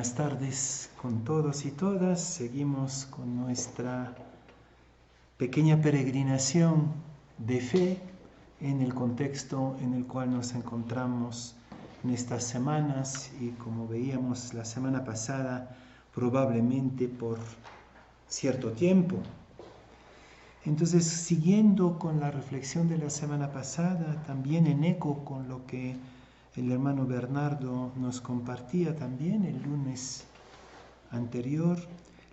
Buenas tardes con todos y todas. Seguimos con nuestra pequeña peregrinación de fe en el contexto en el cual nos encontramos en estas semanas y, como veíamos la semana pasada, probablemente por cierto tiempo. Entonces, siguiendo con la reflexión de la semana pasada, también en eco con lo que el hermano Bernardo nos compartía también el lunes anterior,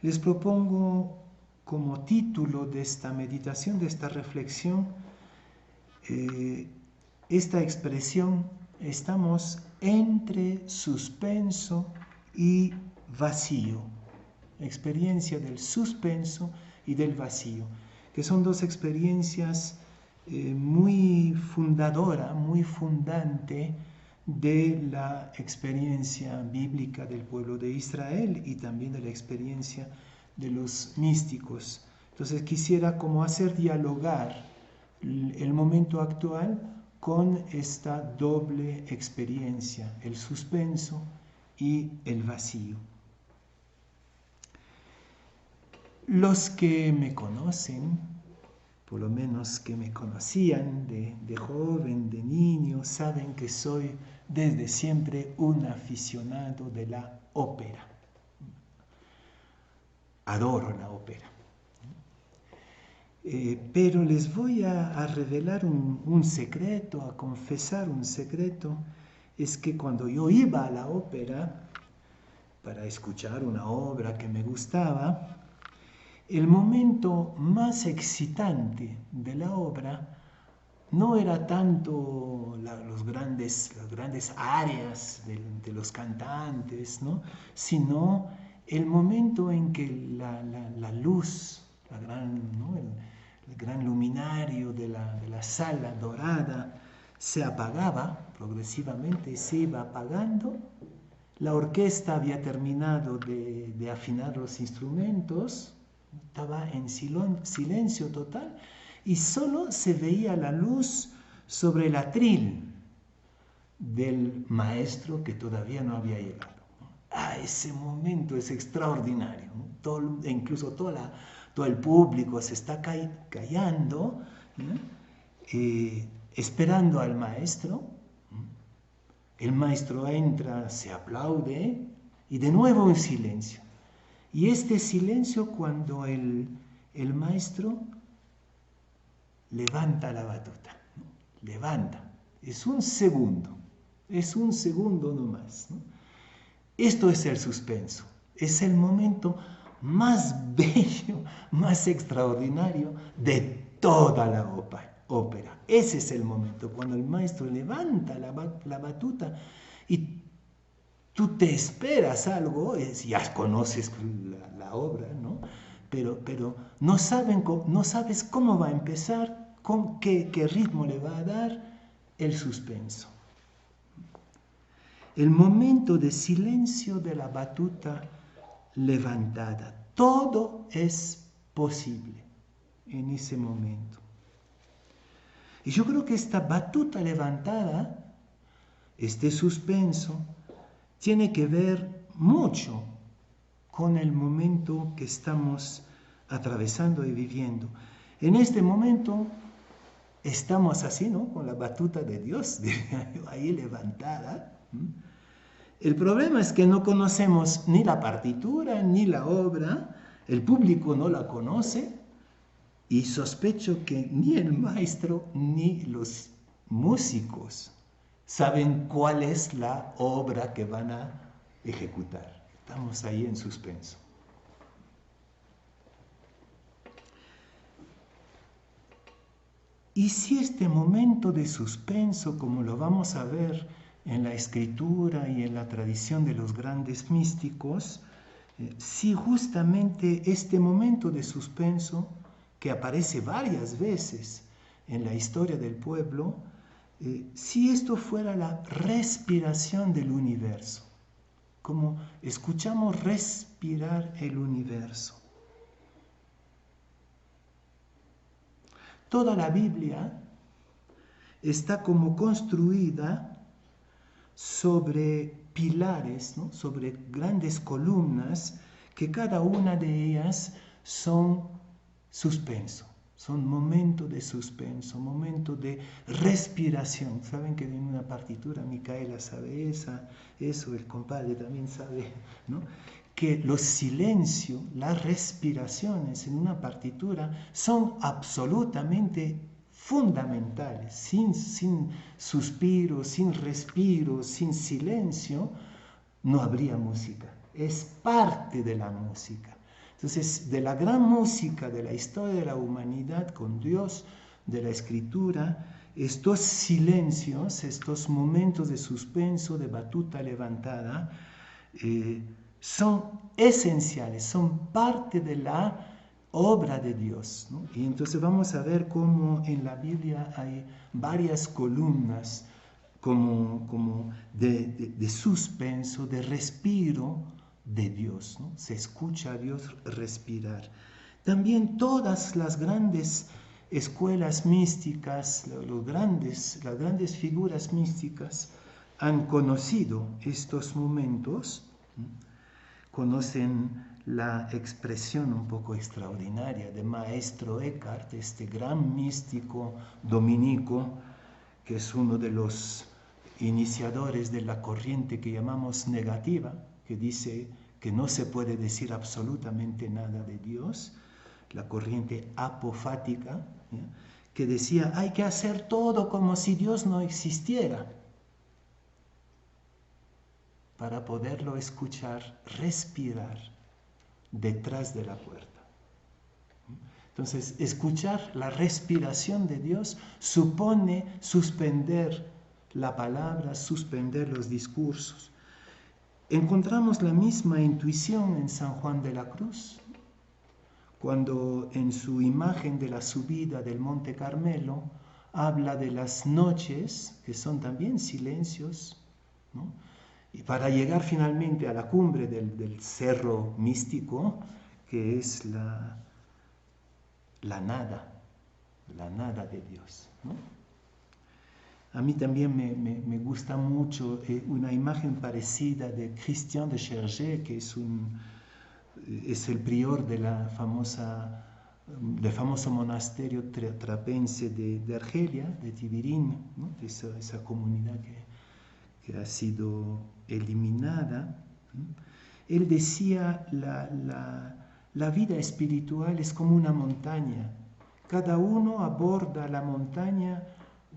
les propongo como título de esta meditación, de esta reflexión, esta expresión: estamos entre suspenso y vacío. Experiencia del suspenso y del vacío, que son dos experiencias muy fundadora, muy fundante de la experiencia bíblica del pueblo de Israel y también de la experiencia de los místicos. Entonces quisiera como hacer dialogar el momento actual con esta doble experiencia, el suspenso y el vacío. Los que me conocen, por lo menos que me conocían de joven, de niño, saben que soy desde siempre un aficionado de la ópera. Adoro la ópera. Pero les voy a revelar un secreto, a confesar un secreto. Es que cuando yo iba a la ópera para escuchar una obra que me gustaba, el momento más excitante de la obra no era tanto las grandes áreas de los cantantes, ¿no? Sino el momento en que la luz, ¿no? el gran luminario de la sala dorada se apagaba progresivamente, se iba apagando. La orquesta había terminado de afinar los instrumentos, estaba en silencio total y solo se veía la luz sobre el atril del maestro que todavía no había llegado. Ese momento es extraordinario, ¿no? Incluso todo el público se está callando, ¿no? Esperando al maestro. El maestro entra, se aplaude y de nuevo un silencio. Y este silencio cuando el maestro levanta la batuta, ¿no? Levanta, es un segundo nomás, ¿no? Esto es el suspenso, es el momento más bello, más extraordinario de toda la ópera. Ese es el momento, cuando el maestro levanta la batuta y tú te esperas algo, ya conoces la obra, ¿no? Pero no sabes cómo va a empezar, qué ritmo le va a dar el suspenso. El momento de silencio de la batuta levantada. Todo es posible en ese momento. Y yo creo que esta batuta levantada, este suspenso, tiene que ver mucho con el momento que estamos atravesando y viviendo. En este momento estamos así, ¿no? Con la batuta de Dios, ahí levantada. El problema es que no conocemos ni la partitura ni la obra, el público no la conoce y sospecho que ni el maestro ni los músicos saben cuál es la obra que van a ejecutar. Estamos ahí en suspenso. Y si este momento de suspenso, como lo vamos a ver en la escritura y en la tradición de los grandes místicos, si justamente este momento de suspenso, que aparece varias veces en la historia del pueblo, si esto fuera la respiración del universo, como escuchamos respirar el universo. Toda la Biblia está como construida sobre pilares, ¿no? Sobre grandes columnas, que cada una de ellas son suspenso, son momentos de suspenso, momentos de respiración. Saben que en una partitura, Micaela sabe eso, el compadre también sabe, ¿no? Que los silencios, las respiraciones en una partitura son absolutamente fundamentales. Sin suspiro, sin respiro, sin silencio, no habría música. Es parte de la música. Entonces, de la gran música de la historia de la humanidad con Dios, de la escritura, estos silencios, estos momentos de suspenso, de batuta levantada, son esenciales, son parte de la obra de Dios, ¿no? Y entonces vamos a ver cómo en la Biblia hay varias columnas como de suspenso, de respiro de Dios, ¿no? Se escucha a Dios respirar. También todas las grandes escuelas místicas, las grandes figuras místicas han conocido estos momentos, ¿no? Conocen la expresión un poco extraordinaria de Maestro Eckhart, este gran místico dominico, que es uno de los iniciadores de la corriente que llamamos negativa, que dice que no se puede decir absolutamente nada de Dios, la corriente apofática, ¿ya? Que decía hay que hacer todo como si Dios no existiera para poderlo escuchar, respirar detrás de la puerta. Entonces, escuchar la respiración de Dios supone suspender la palabra, suspender los discursos. Encontramos la misma intuición en San Juan de la Cruz, cuando en su imagen de la subida del Monte Carmelo habla de las noches, que son también silencios, ¿no? Y para llegar finalmente a la cumbre del cerro místico, que es la nada de Dios, ¿no? A mí también me gusta mucho una imagen parecida de Christian de Chergé, que es el prior del famoso monasterio trapense de Argelia, de Tibirín, ¿no? Esa comunidad que ha sido eliminada, ¿no? Él decía, la vida espiritual es como una montaña. Cada uno aborda la montaña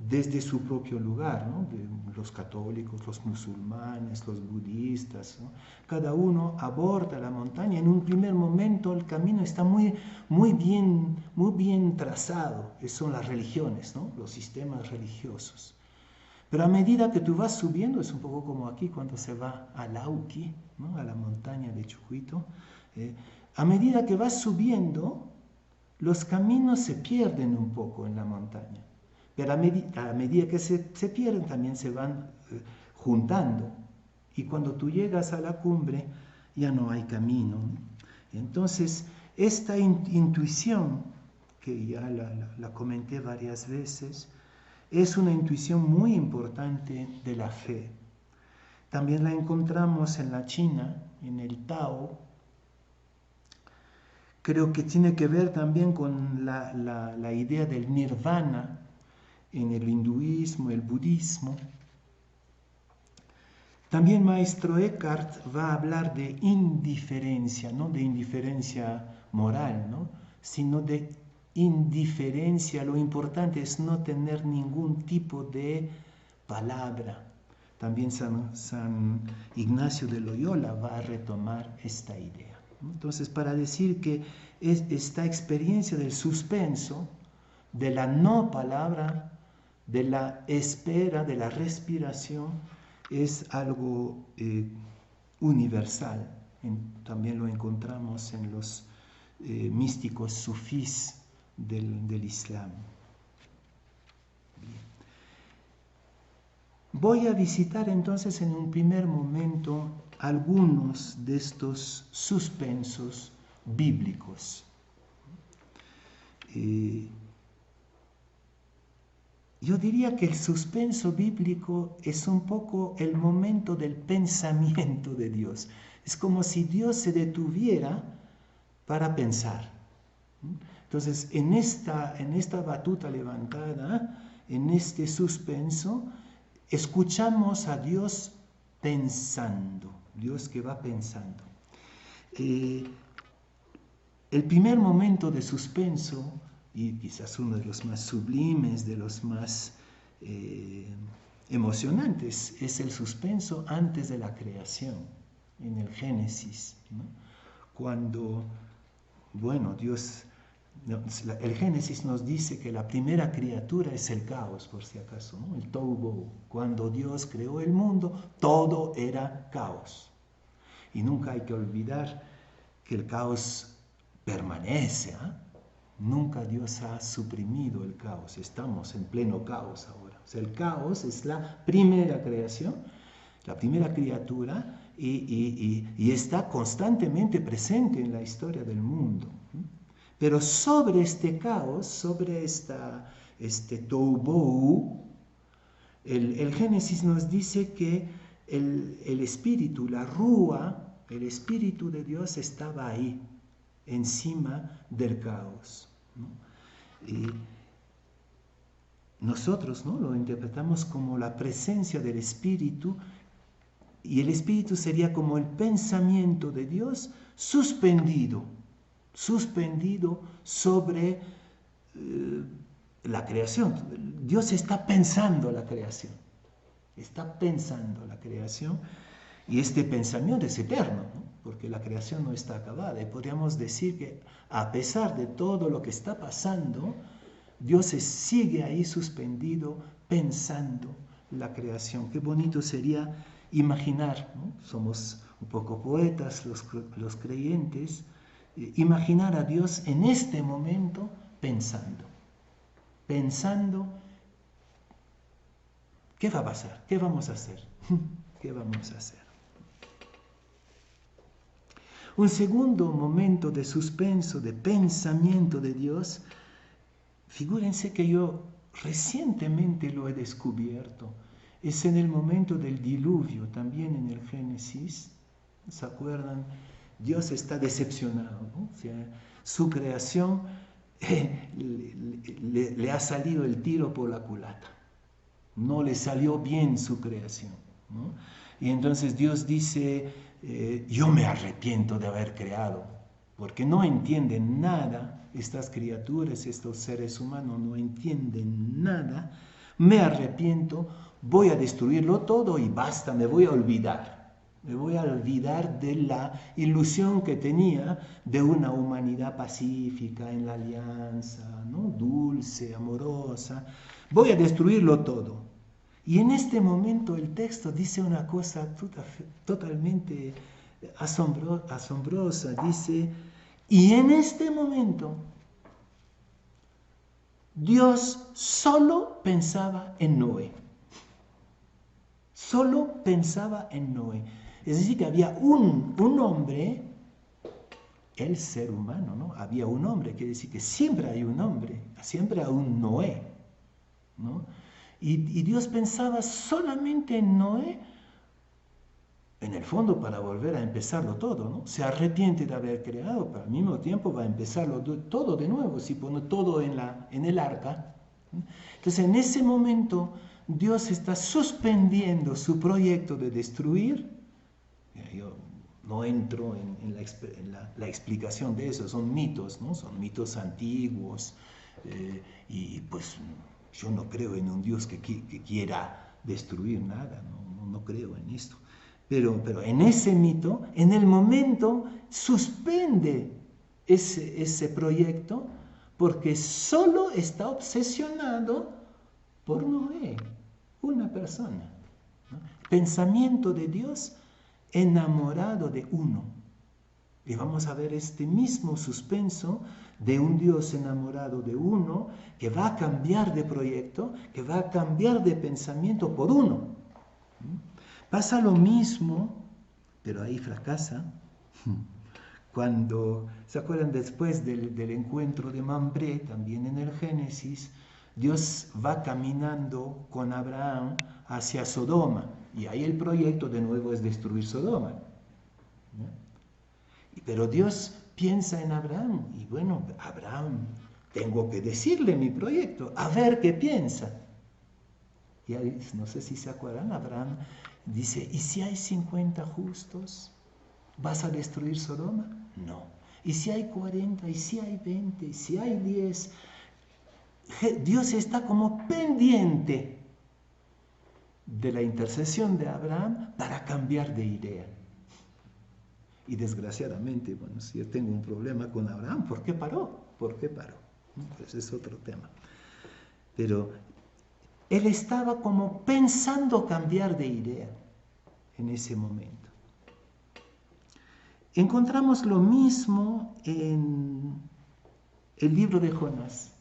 desde su propio lugar, ¿no? Los católicos, los musulmanes, los budistas, ¿no? Cada uno aborda la montaña. En un primer momento el camino está muy bien trazado. Son las religiones, ¿no? Los sistemas religiosos. Pero a medida que tú vas subiendo, es un poco como aquí cuando se va a Lauqui, ¿no? A la montaña de Chucuito, a medida que vas subiendo, los caminos se pierden un poco en la montaña. Pero a medida que se pierden, también se van juntando. Y cuando tú llegas a la cumbre, ya no hay camino. Entonces, esta intuición, que ya la comenté varias veces, es una intuición muy importante de la fe. También la encontramos en la China, en el Tao. Creo que tiene que ver también con la idea del nirvana en el hinduismo, el budismo. También Maestro Eckhart va a hablar de indiferencia, no de indiferencia moral, ¿no? Sino de indiferencia. Lo importante es no tener ningún tipo de palabra. También San Ignacio de Loyola va a retomar esta idea. Entonces, para decir que esta experiencia del suspenso, de la no palabra, de la espera, de la respiración, es algo universal. También lo encontramos en los místicos sufís del Islam. Bien. Voy a visitar entonces en un primer momento algunos de estos suspensos bíblicos. yo diría que el suspenso bíblico es un poco el momento del pensamiento de Dios. Es como si Dios se detuviera para pensar. Entonces, en esta batuta levantada, en este suspenso, escuchamos a Dios pensando, Dios que va pensando. El primer momento de suspenso, y quizás uno de los más sublimes, de los más emocionantes, es el suspenso antes de la creación, en el Génesis, ¿no? Cuando, bueno, Dios, el Génesis nos dice que la primera criatura es el caos, por si acaso, ¿no? El tohu bohu. Cuando Dios creó el mundo, todo era caos. Y nunca hay que olvidar que el caos permanece, ¿eh? Nunca Dios ha suprimido el caos, estamos en pleno caos ahora. O sea, el caos es la primera creación, la primera criatura, y está constantemente presente en la historia del mundo. Pero sobre este caos, sobre este tohu bohu, el Génesis nos dice que el espíritu, la rúa, el espíritu de Dios estaba ahí, encima del caos, ¿no? Y nosotros, ¿no?, lo interpretamos como la presencia del espíritu, y el espíritu sería como el pensamiento de Dios suspendido sobre la creación. Dios está pensando la creación, y este pensamiento es eterno, ¿no? Porque la creación no está acabada. Y podríamos decir que a pesar de todo lo que está pasando, Dios sigue ahí suspendido pensando la creación. Qué bonito sería imaginar, ¿no? Somos un poco poetas los creyentes, imaginar a Dios en este momento pensando, ¿qué va a pasar? ¿Qué vamos a hacer? ¿Qué vamos a hacer? Un segundo momento de suspenso, de pensamiento de Dios, figúrense que yo recientemente lo he descubierto. Es en el momento del diluvio, también en el Génesis. ¿Se acuerdan? Dios está decepcionado, ¿no? O sea, su creación le ha salido el tiro por la culata. No le salió bien su creación, ¿no? Y entonces Dios dice, yo me arrepiento de haber creado, porque no entienden nada, estas criaturas, estos seres humanos no entienden nada, me arrepiento, voy a destruirlo todo y basta, me voy a olvidar de la ilusión que tenía de una humanidad pacífica en la alianza, ¿no?, dulce, amorosa, voy a destruirlo todo. Y en este momento el texto dice una cosa totalmente asombrosa. Dice, y en este momento Dios solo pensaba en Noé. Solo pensaba en Noé. Es decir, que había un hombre, el ser humano, ¿no? Había un hombre, quiere decir que siempre hay un hombre, siempre hay un Noé, ¿no? Y Dios pensaba solamente en Noé, en el fondo para volver a empezarlo todo, ¿no? Se arrepiente de haber creado, pero al mismo tiempo va a empezarlo todo de nuevo, si pone todo en el arca. Entonces, en ese momento, Dios está suspendiendo su proyecto de destruir. Yo no entro en la explicación de eso, son mitos, ¿no? Son mitos antiguos, y pues yo no creo en un Dios que quiera destruir nada, no creo en esto. Pero en ese mito, en el momento, suspende ese proyecto porque solo está obsesionado por Noé, una persona, ¿no? Pensamiento de Dios enamorado de uno. Y vamos a ver este mismo suspenso de un Dios enamorado de uno que va a cambiar de proyecto, que va a cambiar de pensamiento por uno. Pasa lo mismo, pero ahí fracasa, cuando, ¿se acuerdan? Después del encuentro de Mambré, también en el Génesis, Dios va caminando con Abraham hacia Sodoma. Y ahí el proyecto de nuevo es destruir Sodoma. Pero Dios piensa en Abraham. Y bueno, Abraham, tengo que decirle mi proyecto, a ver qué piensa. Y ahí, no sé si se acuerdan, Abraham dice, ¿y si hay 50 justos? ¿Vas a destruir Sodoma? No. ¿Y si hay 40? ¿Y si hay 20? ¿Y si hay 10? Dios está como pendiente de la intercesión de Abraham para cambiar de idea. Y desgraciadamente, bueno, si yo tengo un problema con Abraham, ¿por qué paró? ¿Por qué paró? Pues es otro tema. Pero él estaba como pensando cambiar de idea en ese momento. Encontramos lo mismo en el libro de Jonás.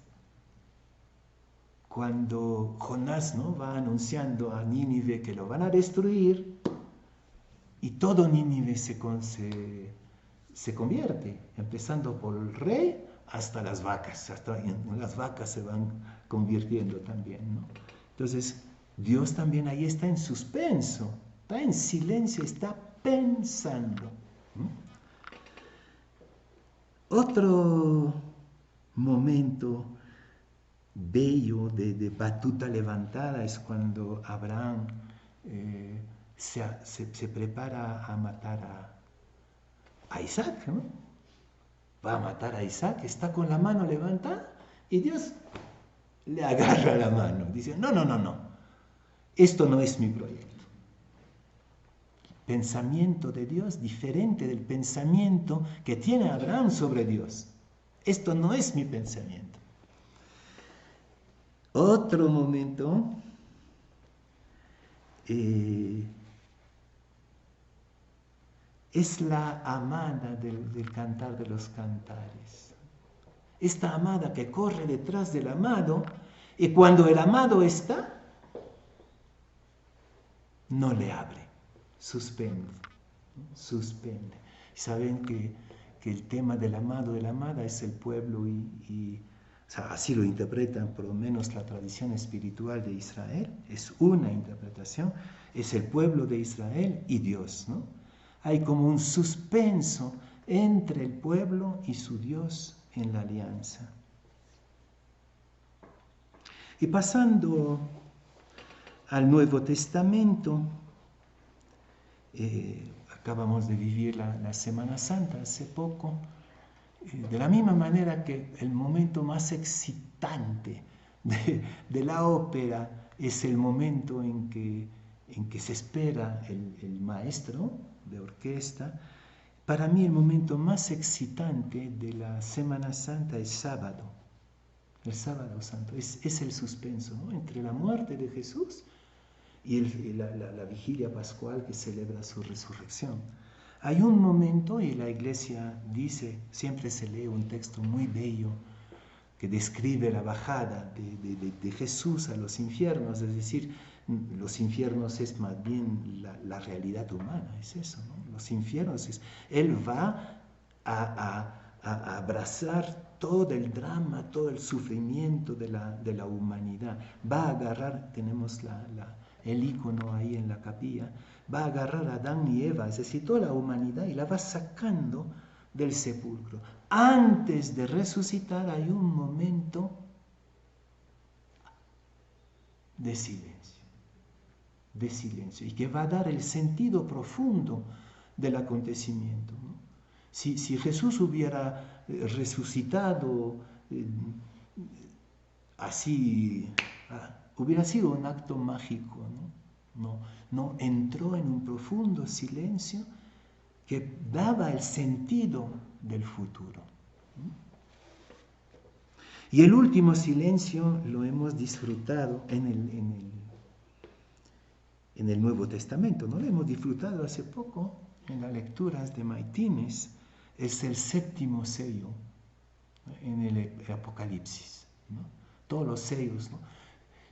Cuando Jonás, ¿no?, va anunciando a Nínive que lo van a destruir, y todo Nínive se convierte, empezando por el rey hasta las vacas. Hasta las vacas se van convirtiendo también, ¿no? Entonces, Dios también ahí está en suspenso, está en silencio, está pensando. Otro momento bello de batuta levantada es cuando Abraham se prepara a matar a Isaac, ¿no? Va a matar a Isaac, está con la mano levantada y Dios le agarra la mano. Dice, no, no, no, no, esto no es mi proyecto. Pensamiento de Dios diferente del pensamiento que tiene Abraham sobre Dios. Esto no es mi pensamiento. Otro momento es la amada del Cantar de los Cantares. Esta amada que corre detrás del amado, y cuando el amado está, no le abre, suspende. Saben que el tema del amado, de la amada, es el pueblo o sea, así lo interpretan por lo menos la tradición espiritual de Israel, es una interpretación, es el pueblo de Israel y Dios, ¿no? Hay como un suspenso entre el pueblo y su Dios en la alianza. Y pasando al Nuevo Testamento, acabamos de vivir la Semana Santa hace poco, de la misma manera que el momento más excitante de la ópera es el momento en que se espera el maestro de orquesta. Para mí el momento más excitante de la Semana Santa es sábado, el sábado santo, es el suspenso, ¿no?, entre la muerte de Jesús y la vigilia pascual que celebra su resurrección. Hay un momento, y la iglesia dice, siempre se lee un texto muy bello que describe la bajada de Jesús a los infiernos, es decir, los infiernos es más bien la realidad humana, es eso, ¿no? Los infiernos Él va a abrazar todo el drama, todo el sufrimiento de la humanidad, va a agarrar, tenemos el icono ahí en la capilla, va a agarrar a Adán y Eva, es decir, toda la humanidad, y la va sacando del sepulcro. Antes de resucitar hay un momento de silencio, y que va a dar el sentido profundo del acontecimiento, ¿no? Si Jesús hubiera resucitado así, hubiera sido un acto mágico, ¿no? No, entró en un profundo silencio que daba el sentido del futuro. Y el último silencio lo hemos disfrutado en el Nuevo Testamento, ¿no? Lo hemos disfrutado hace poco en las lecturas de Maitines. Es el séptimo sello, ¿no?, en el Apocalipsis, ¿no? Todos los sellos, ¿no?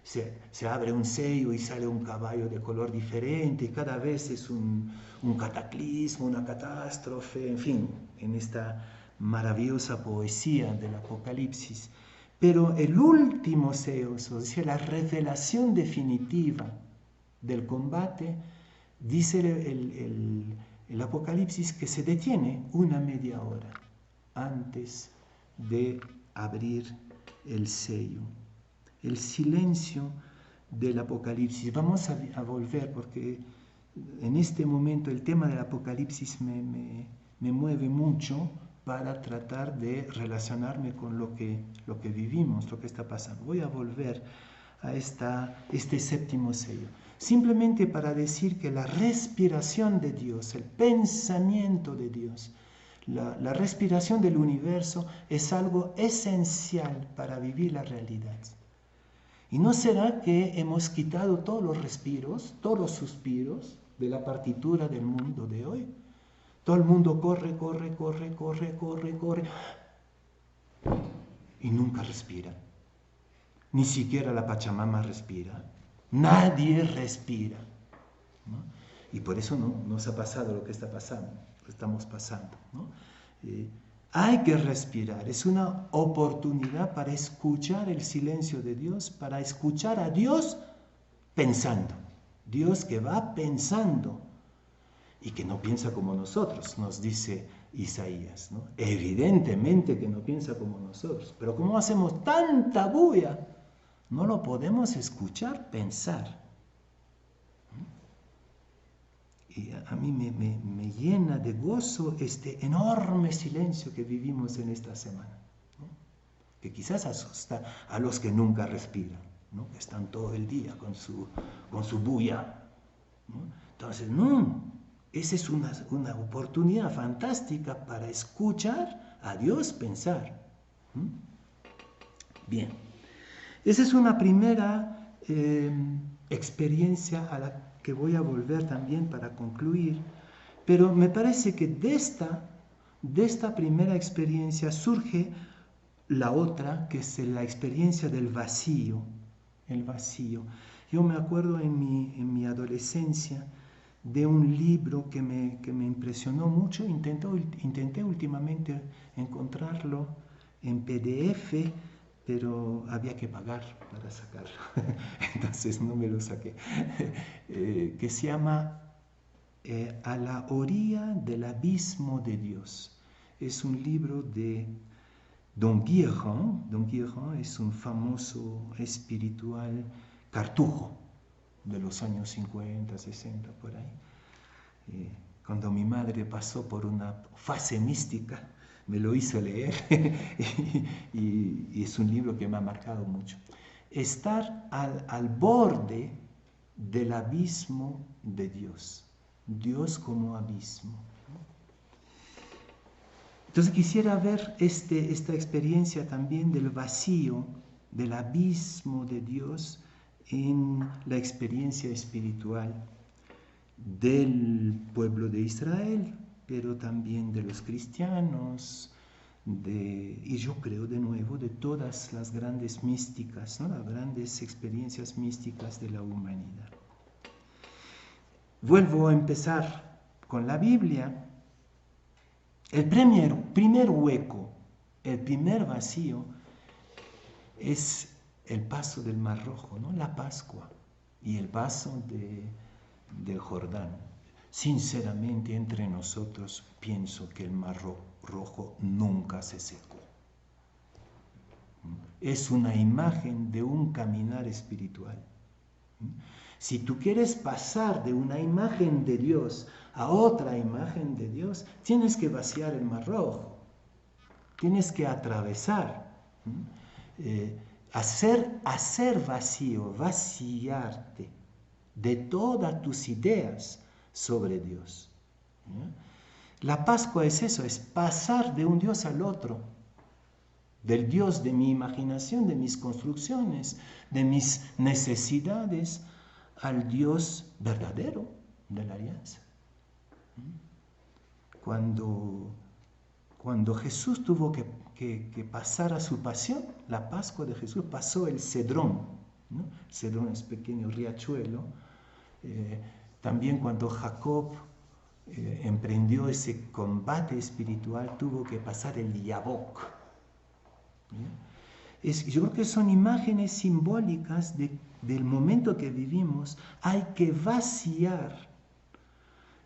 Se abre un sello y sale un caballo de color diferente, y cada vez es un cataclismo, una catástrofe, en fin, en esta maravillosa poesía del Apocalipsis. Pero el último sello, o sea, la revelación definitiva del combate, dice el Apocalipsis que se detiene una media hora antes de abrir el sello. El silencio del Apocalipsis. Vamos a volver porque en este momento el tema del Apocalipsis me mueve mucho para tratar de relacionarme con lo que vivimos, lo que está pasando. Voy a volver a este séptimo sello. Simplemente para decir que la respiración de Dios, el pensamiento de Dios, la respiración del universo es algo esencial para vivir la realidad. ¿Y no será que hemos quitado todos los respiros, todos los suspiros de la partitura del mundo de hoy? Todo el mundo corre, corre, corre, corre, corre, corre y nunca respira. Ni siquiera la Pachamama respira. Nadie respira, ¿no? Y por eso no nos ha pasado lo que está pasando, lo que estamos pasando, ¿no? Hay que respirar, es una oportunidad para escuchar el silencio de Dios, para escuchar a Dios pensando. Dios que va pensando y que no piensa como nosotros, nos dice Isaías, ¿no? Evidentemente que no piensa como nosotros, pero como hacemos tanta bulla, no lo podemos escuchar pensar. Y a mí me llena de gozo este enorme silencio que vivimos en esta semana, ¿no? Que quizás asusta a los que nunca respiran, ¿no? Que están todo el día con su bulla, ¿no? Entonces, no, esa es una oportunidad fantástica para escuchar a Dios pensar. Bien, esa es una primera experiencia a la que voy a volver también para concluir, pero me parece que de esta primera experiencia surge la otra, que es la experiencia del vacío, el vacío. Yo me acuerdo en mi adolescencia de un libro que me impresionó mucho, intenté últimamente encontrarlo en PDF, pero había que pagar para sacarlo, entonces no me lo saqué, que se llama A la orilla del abismo de Dios. Es un libro de Don Guiron. Don Guiron es un famoso espiritual cartujo de los años 50, 60, por ahí. Cuando mi madre pasó por una fase mística, me lo hizo leer y es un libro que me ha marcado mucho. Estar al borde del abismo de Dios. Dios como abismo. Entonces quisiera ver esta experiencia también del vacío, del abismo de Dios en la experiencia espiritual del pueblo de Israel, pero también de los cristianos, y yo creo de nuevo de todas las grandes místicas, ¿no? Las grandes experiencias místicas de la humanidad. Vuelvo a empezar con la Biblia. El primer hueco, el primer vacío es el paso del Mar Rojo, ¿no? La Pascua y el paso del Jordán. Sinceramente, entre nosotros pienso que el Mar Rojo nunca se secó. Es una imagen de un caminar espiritual. Si tú quieres pasar de una imagen de Dios a otra imagen de Dios, tienes que vaciar el Mar Rojo. Tienes que atravesar. Hacer vacío, vaciarte de todas tus ideas sobre Dios. La Pascua es eso, es pasar de un Dios al otro, del Dios de mi imaginación, de mis construcciones, de mis necesidades, al Dios verdadero de la alianza. Cuando Jesús tuvo que pasar a su pasión, la Pascua de Jesús, pasó el Cedrón, ¿no? Cedrón es pequeño riachuelo. También cuando Jacob emprendió ese combate espiritual, tuvo que pasar el Yabok. Yo creo que son imágenes simbólicas del momento que vivimos. Hay que vaciar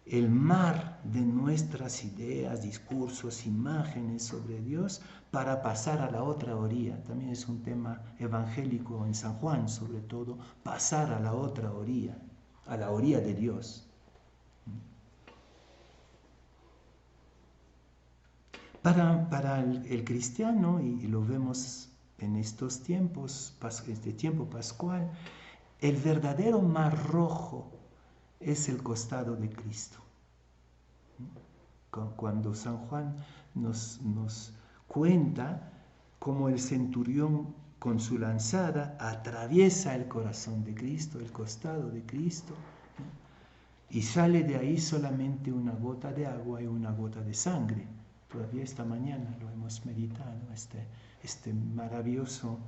el mar de nuestras ideas, discursos, imágenes sobre Dios para pasar a la otra orilla. También es un tema evangélico en San Juan, sobre todo, pasar a la otra orilla, a la orilla de Dios. Para el cristiano, y lo vemos en estos tiempos, este tiempo pascual, el verdadero mar rojo es el costado de Cristo. Cuando San Juan nos cuenta cómo el centurión con su lanzada atraviesa el corazón de Cristo, el costado de Cristo, y sale de ahí solamente una gota de agua y una gota de sangre. Todavía esta mañana lo hemos meditado, este maravilloso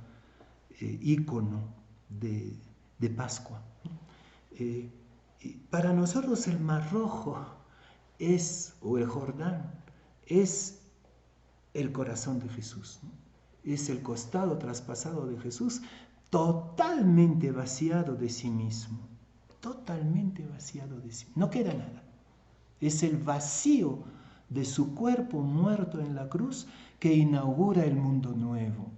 ícono de Pascua. Para nosotros el Mar Rojo o el Jordán, es el corazón de Jesús, ¿no? Es el costado traspasado de Jesús, totalmente vaciado de sí mismo, totalmente vaciado de sí mismo, no queda nada. Es el vacío de su cuerpo muerto en la cruz que inaugura el mundo nuevo.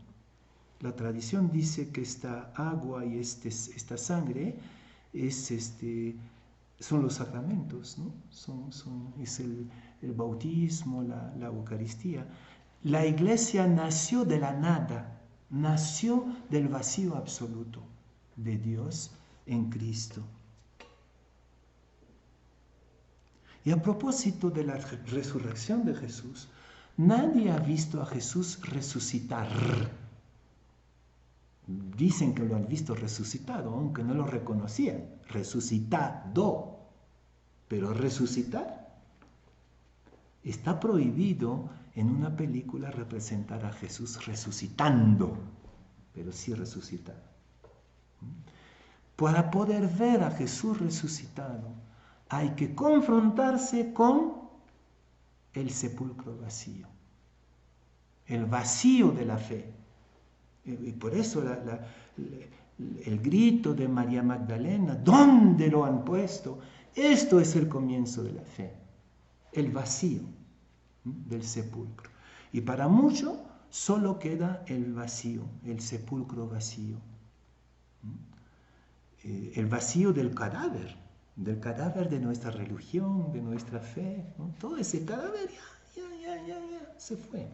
La tradición dice que esta agua y esta sangre son los sacramentos, ¿no? Es el bautismo, la Eucaristía. La Iglesia nació de la nada, nació del vacío absoluto de Dios en Cristo. Y a propósito de la resurrección de Jesús, nadie ha visto a Jesús resucitar. Dicen que lo han visto resucitado, aunque no lo reconocían. Resucitado. Pero resucitar está prohibido en una película representar a Jesús resucitando, pero sí resucitado. Para poder ver a Jesús resucitado, hay que confrontarse con el sepulcro vacío, el vacío de la fe. Y por eso el grito de María Magdalena, ¿dónde lo han puesto? Esto es el comienzo de la fe, el vacío del sepulcro. Y para muchos solo queda el vacío, el sepulcro vacío. El vacío del cadáver de nuestra religión, de nuestra fe, ¿no? Todo ese cadáver ya se fue.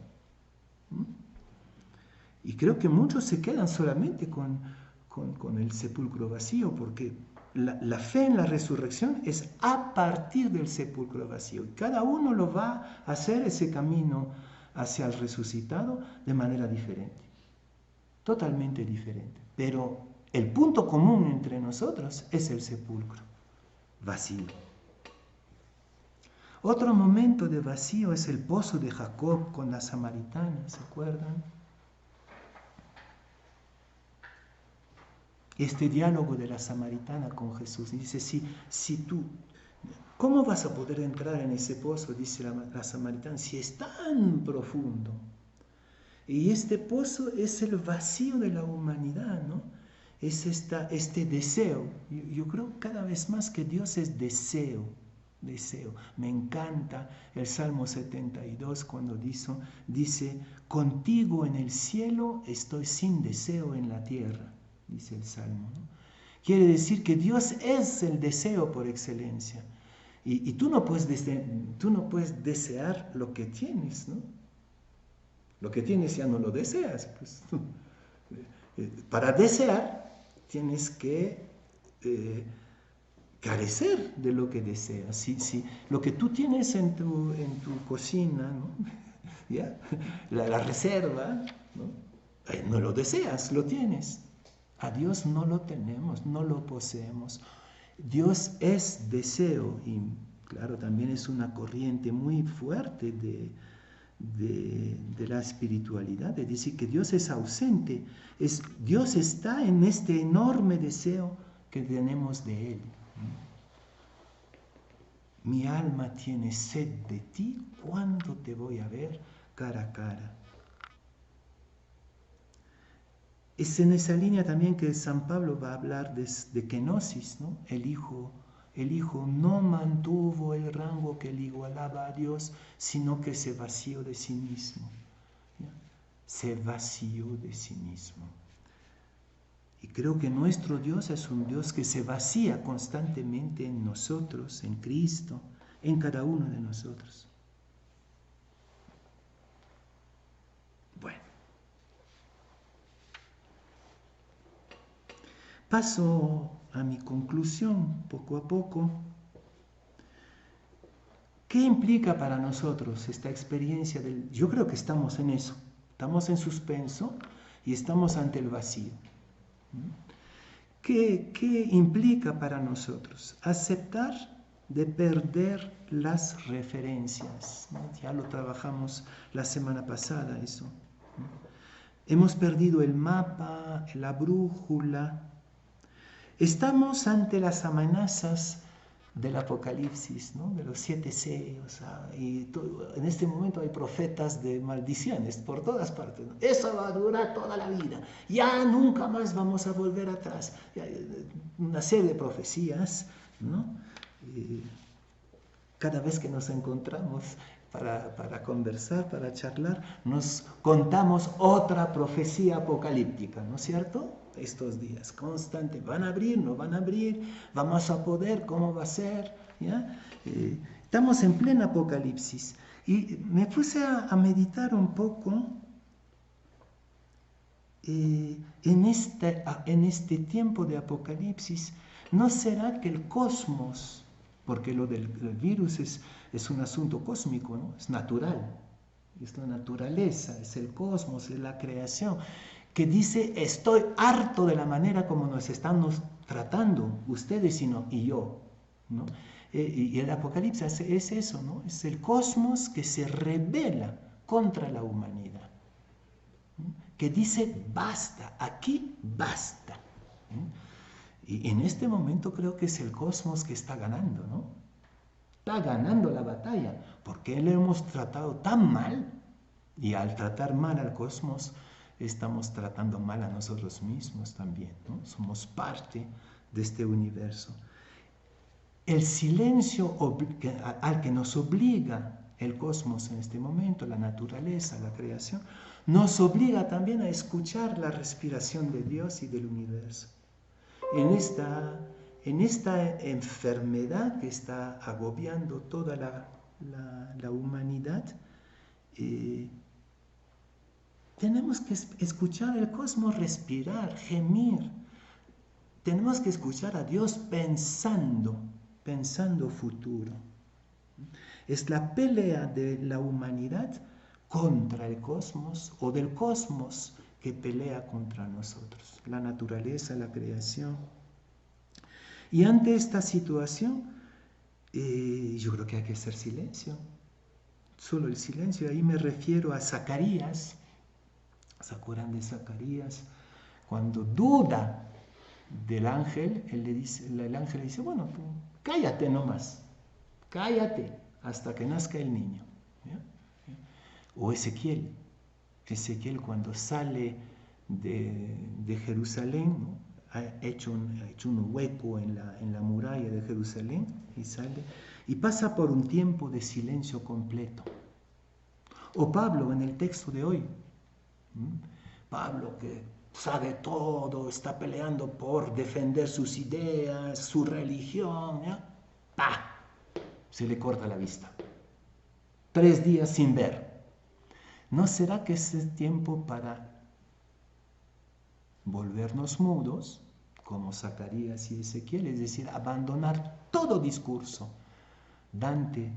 Y creo que muchos se quedan solamente con el sepulcro vacío, porque la fe en la resurrección es a partir del sepulcro vacío. Y cada uno lo va a hacer ese camino hacia el resucitado de manera diferente, totalmente diferente. Pero el punto común entre nosotros es el sepulcro vacío. Otro momento de vacío es el pozo de Jacob con la samaritana, ¿se acuerdan? Este diálogo de la samaritana con Jesús. Dice, si tú, ¿cómo vas a poder entrar en ese pozo? Dice la samaritana, si es tan profundo. Y este pozo es el vacío de la humanidad, ¿no? Es este deseo. Yo creo cada vez más que Dios es deseo. Me encanta el Salmo 72 cuando dice, contigo en el cielo estoy sin deseo en la tierra. Dice el Salmo, ¿no? Quiere decir que Dios es el deseo por excelencia. Y tú no puedes desear lo que tienes, ¿no? Lo que tienes ya no lo deseas. Pues. Para desear tienes que carecer de lo que deseas. Si lo que tú tienes en tu cocina, ¿no? ¿Ya? La reserva, ¿no? No lo deseas, lo tienes. A Dios no lo tenemos, no lo poseemos. Dios es deseo y claro, también es una corriente muy fuerte de la espiritualidad, de decir que Dios es ausente. Dios está en este enorme deseo que tenemos de Él. Mi alma tiene sed de ti, ¿cuándo te voy a ver cara a cara? Es en esa línea también que San Pablo va a hablar de kenosis, ¿no? El hijo no mantuvo el rango que le igualaba a Dios, sino que se vació de sí mismo. ¿Ya? Se vació de sí mismo. Y creo que nuestro Dios es un Dios que se vacía constantemente en nosotros, en Cristo, en cada uno de nosotros. Bueno, paso a mi conclusión poco a poco. ¿Qué implica para nosotros esta experiencia del... Yo creo que estamos en eso, estamos en suspenso y estamos ante el vacío. ¿Qué implica para nosotros? Aceptar de perder las referencias, ¿no? Ya lo trabajamos la semana pasada eso. ¿No? Hemos perdido el mapa, la brújula. Estamos ante las amenazas del Apocalipsis, ¿no? De los 7 sellos. Y en este momento hay profetas de maldiciones por todas partes, ¿no? Eso va a durar toda la vida. Ya nunca más vamos a volver atrás. Una serie de profecías, ¿no? Cada vez que nos encontramos para conversar, para charlar, nos contamos otra profecía apocalíptica, ¿no es cierto? Estos días, constante, van a abrir, no van a abrir, vamos a poder, ¿cómo va a ser? ¿Ya? Estamos en plena apocalipsis y me puse a meditar un poco en este tiempo de apocalipsis. ¿No será que el cosmos, porque lo del virus es un asunto cósmico, ¿no? Es natural, es la naturaleza, es el cosmos, es la creación, que dice, estoy harto de la manera como nos estamos tratando, ustedes y yo, ¿no? Y el Apocalipsis es eso, ¿no? Es el cosmos que se rebela contra la humanidad, ¿no? Que dice, basta, aquí basta, ¿no? Y en este momento creo que es el cosmos que está ganando, ¿no? Está ganando la batalla, porque le hemos tratado tan mal, y al tratar mal al cosmos, estamos tratando mal a nosotros mismos también, ¿no? Somos parte de este universo. El silencio al que nos obliga el cosmos en este momento, la naturaleza, la creación, nos obliga también a escuchar la respiración de Dios y del universo. En esta enfermedad que está agobiando toda la humanidad, tenemos que escuchar el cosmos respirar, gemir. Tenemos que escuchar a Dios pensando futuro. Es la pelea de la humanidad contra el cosmos o del cosmos que pelea contra nosotros, la naturaleza, la creación. Y ante esta situación, yo creo que hay que hacer silencio, solo el silencio. Ahí me refiero a Zacarías. ¿Se acuerdan de Zacarías? Cuando duda del ángel, el ángel le dice, bueno, tú cállate nomás, cállate hasta que nazca el niño. ¿Ya? O Ezequiel cuando sale de Jerusalén, ¿no? Ha hecho un hueco en la muralla de Jerusalén y sale y pasa por un tiempo de silencio completo. O Pablo en el texto de hoy, Pablo que sabe todo, está peleando por defender sus ideas, su religión, ¿ya? ¡Pah! Se le corta la vista. 3 días sin ver. ¿No será que es tiempo para volvernos mudos, como Zacarías y Ezequiel? Es decir, abandonar todo discurso. Dante,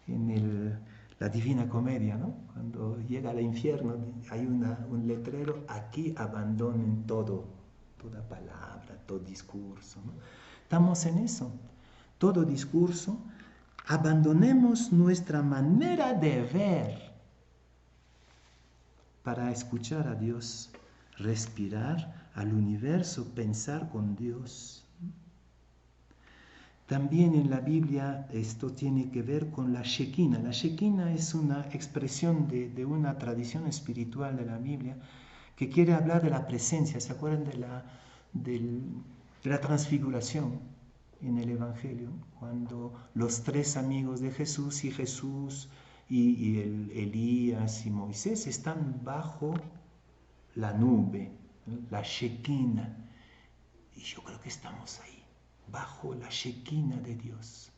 en la Divina Comedia, ¿no? Cuando llega al infierno, hay un letrero, aquí abandonen todo, toda palabra, todo discurso, ¿no? Estamos en eso, todo discurso. Abandonemos nuestra manera de ver para escuchar a Dios, respirar al universo, pensar con Dios. También en la Biblia esto tiene que ver con la Shekinah. La Shekinah es una expresión de una tradición espiritual de la Biblia que quiere hablar de la presencia. ¿Se acuerdan de la transfiguración en el Evangelio? Cuando los tres amigos de Jesús y Elías y Moisés están bajo la nube, ¿no? La Shekinah. Y yo creo que estamos ahí, bajo la Shekinah de Dios.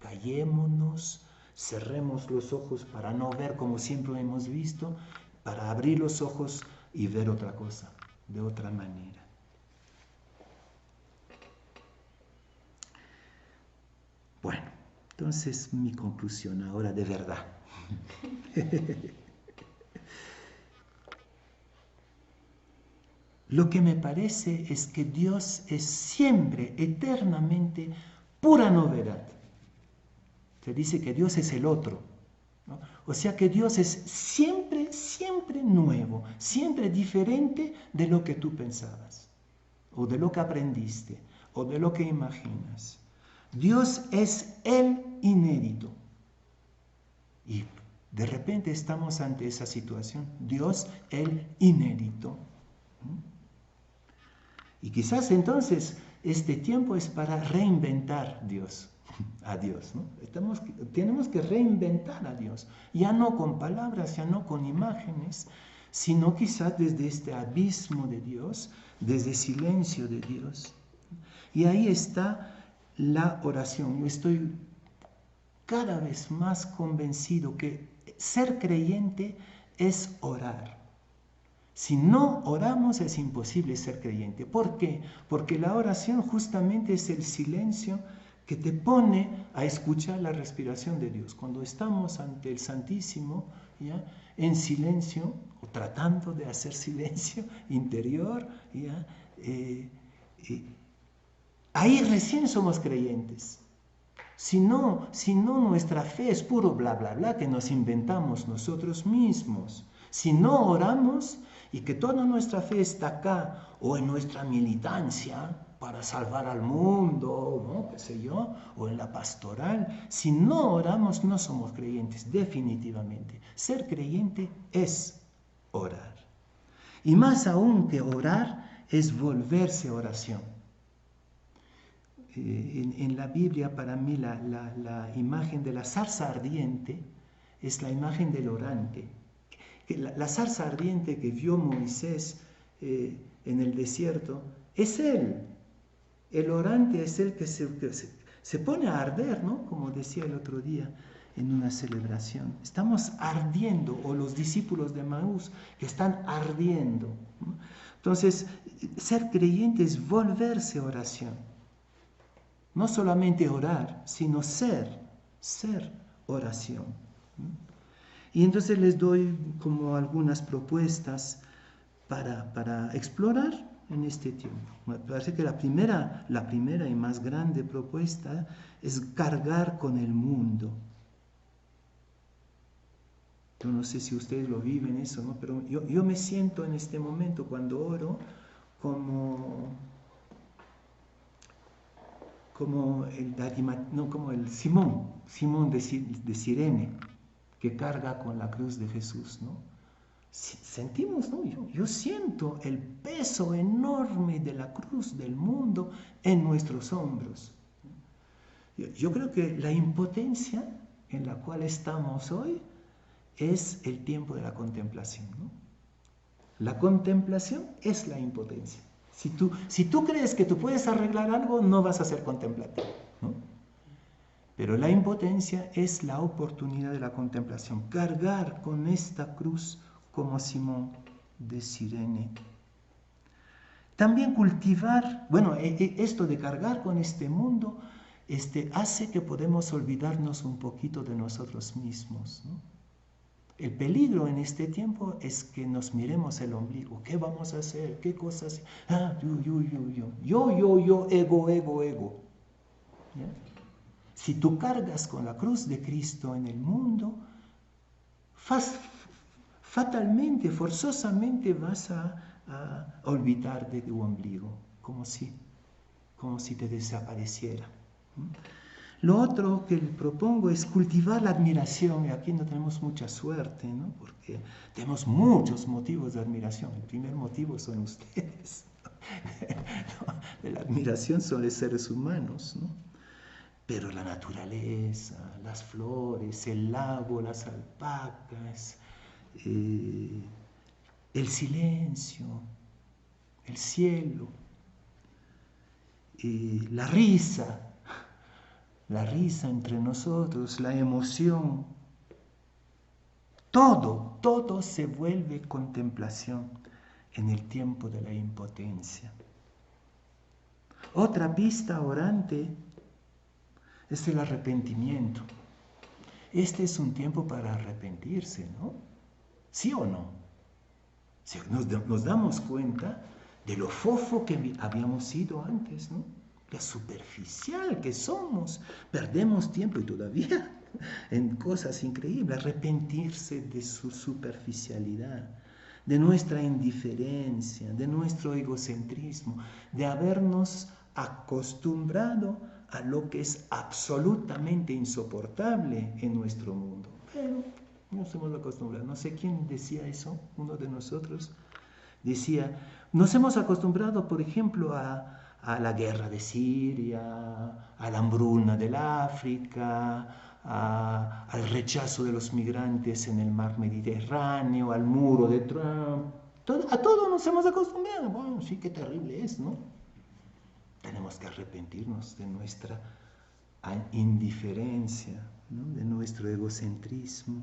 Callémonos, cerremos los ojos para no ver como siempre hemos visto, para abrir los ojos y ver otra cosa, de otra manera. Bueno, entonces mi conclusión ahora de verdad. Lo que me parece es que Dios es siempre, eternamente, pura novedad. Se dice que Dios es el otro, ¿no? O sea que Dios es siempre, siempre nuevo, siempre diferente de lo que tú pensabas, o de lo que aprendiste, o de lo que imaginas. Dios es el inédito. Y de repente estamos ante esa situación. Dios el inédito. Y quizás entonces este tiempo es para reinventar a Dios, ¿no? Tenemos que reinventar a Dios, ya no con palabras, ya no con imágenes, sino quizás desde este abismo de Dios, desde el silencio de Dios. Y ahí está la oración. Yo estoy cada vez más convencido que ser creyente es orar. Si no oramos es imposible ser creyente. ¿Por qué? Porque la oración justamente es el silencio que te pone a escuchar la respiración de Dios. Cuando estamos ante el Santísimo, ¿ya?, en silencio, o tratando de hacer silencio interior, ¿ya?, ahí recién somos creyentes. Si no, nuestra fe es puro bla, bla, bla que nos inventamos nosotros mismos. Si no oramos y que toda nuestra fe está acá o en nuestra militancia para salvar al mundo, ¿no?, qué sé yo, o en la pastoral, si no oramos no somos creyentes, definitivamente. Ser creyente es orar. Y más aún que orar es volverse oración. En la Biblia, para mí, la imagen de la zarza ardiente es la imagen del orante. La zarza ardiente que vio Moisés en el desierto es él. El orante es el que se pone a arder, ¿no? Como decía el otro día en una celebración. Estamos ardiendo, o los discípulos de Maús que están ardiendo, ¿no? Entonces, ser creyente es volverse oración. No solamente orar, sino ser oración. Y entonces les doy como algunas propuestas para explorar en este tiempo. Me parece que la primera y más grande propuesta es cargar con el mundo. Yo no sé si ustedes lo viven eso, ¿no? Pero yo me siento en este momento cuando oro como el Simón de Cirene, que carga con la cruz de Jesús, ¿no? Sentimos, ¿no? Yo siento el peso enorme de la cruz del mundo en nuestros hombros. Yo creo que la impotencia en la cual estamos hoy es el tiempo de la contemplación, ¿no? La contemplación es la impotencia. Si tú crees que tú puedes arreglar algo, no vas a ser contemplativo, ¿no? Pero la impotencia es la oportunidad de la contemplación. Cargar con esta cruz como Simón de Cirene. También cultivar, bueno, esto de cargar con este mundo hace que podemos olvidarnos un poquito de nosotros mismos, ¿no? El peligro en este tiempo es que nos miremos el ombligo. ¿Qué vamos a hacer? ¿Qué cosas? Yo, ego. ¿Ya? Si tú cargas con la cruz de Cristo en el mundo, fatalmente, forzosamente vas a olvidar de tu ombligo, como si te desapareciera. Lo otro que le propongo es cultivar la admiración, y aquí no tenemos mucha suerte, ¿no? Porque tenemos muchos motivos de admiración. El primer motivo son ustedes. ¿No? De la admiración son los seres humanos, ¿no? Pero la naturaleza, las flores, el lago, las alpacas, el silencio, el cielo, la risa entre nosotros, la emoción, todo se vuelve contemplación en el tiempo de la impotencia. Otra pista orante es el arrepentimiento. Este es un tiempo para arrepentirse, ¿no? ¿Sí o no? Si nos damos cuenta de lo fofo que habíamos sido antes, ¿no? La superficial que somos. Perdemos tiempo y todavía en cosas increíbles. Arrepentirse de su superficialidad, de nuestra indiferencia, de nuestro egocentrismo, de habernos acostumbrado a lo que es absolutamente insoportable en nuestro mundo. Pero nos hemos acostumbrado. No sé quién decía eso, uno de nosotros decía, nos hemos acostumbrado, por ejemplo, a la guerra de Siria, a la hambruna del África, al rechazo de los migrantes en el mar Mediterráneo, al muro de Trump. A todo nos hemos acostumbrado. Bueno, sí, qué terrible es, ¿no? Tenemos que arrepentirnos de nuestra indiferencia, ¿no? De nuestro egocentrismo.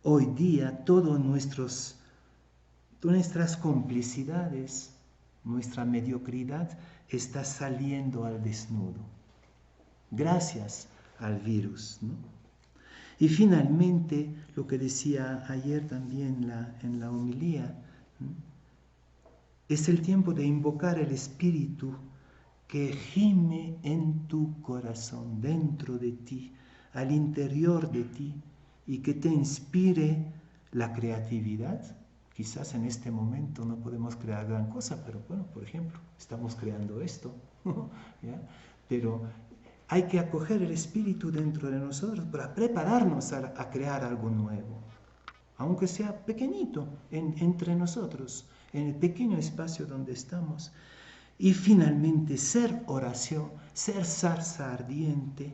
Hoy día todas nuestras complicidades, nuestra mediocridad está saliendo al desnudo, gracias al virus, ¿no? Y finalmente, lo que decía ayer también en la homilía, ¿no? Es el tiempo de invocar el Espíritu que gime en tu corazón, dentro de ti, al interior de ti, y que te inspire la creatividad. Quizás en este momento no podemos crear gran cosa, pero bueno, por ejemplo, estamos creando esto, ¿ya? Pero hay que acoger el Espíritu dentro de nosotros para prepararnos a crear algo nuevo, aunque sea pequeñito, entre nosotros, en el pequeño espacio donde estamos. Y finalmente, ser oración, ser zarza ardiente,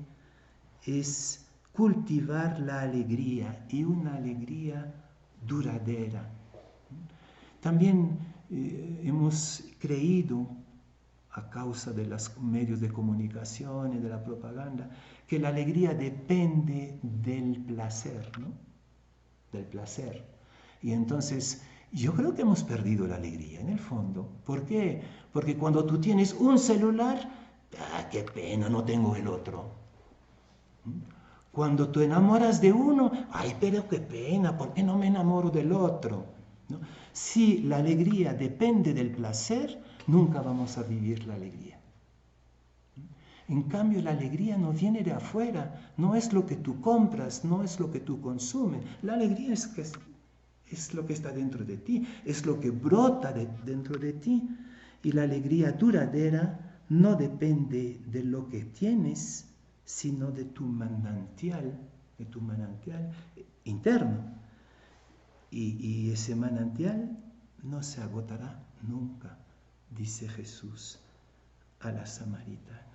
es cultivar la alegría, y una alegría duradera. También hemos creído, a causa de los medios de comunicación y de la propaganda, que la alegría depende del placer, ¿no? Del placer. Y entonces yo creo que hemos perdido la alegría en el fondo. ¿Por qué? Porque cuando tú tienes un celular, qué pena, no tengo el otro. Cuando tú enamoras de uno, ay, pero qué pena, ¿por qué no me enamoro del otro? ¿No? Si la alegría depende del placer, nunca vamos a vivir la alegría. En cambio, la alegría no viene de afuera, no es lo que tú compras, no es lo que tú consumes. La alegría es lo que está dentro de ti, es lo que brota dentro de ti. Y la alegría duradera no depende de lo que tienes, sino de tu manantial interno. Y ese manantial no se agotará nunca, dice Jesús a la samaritana.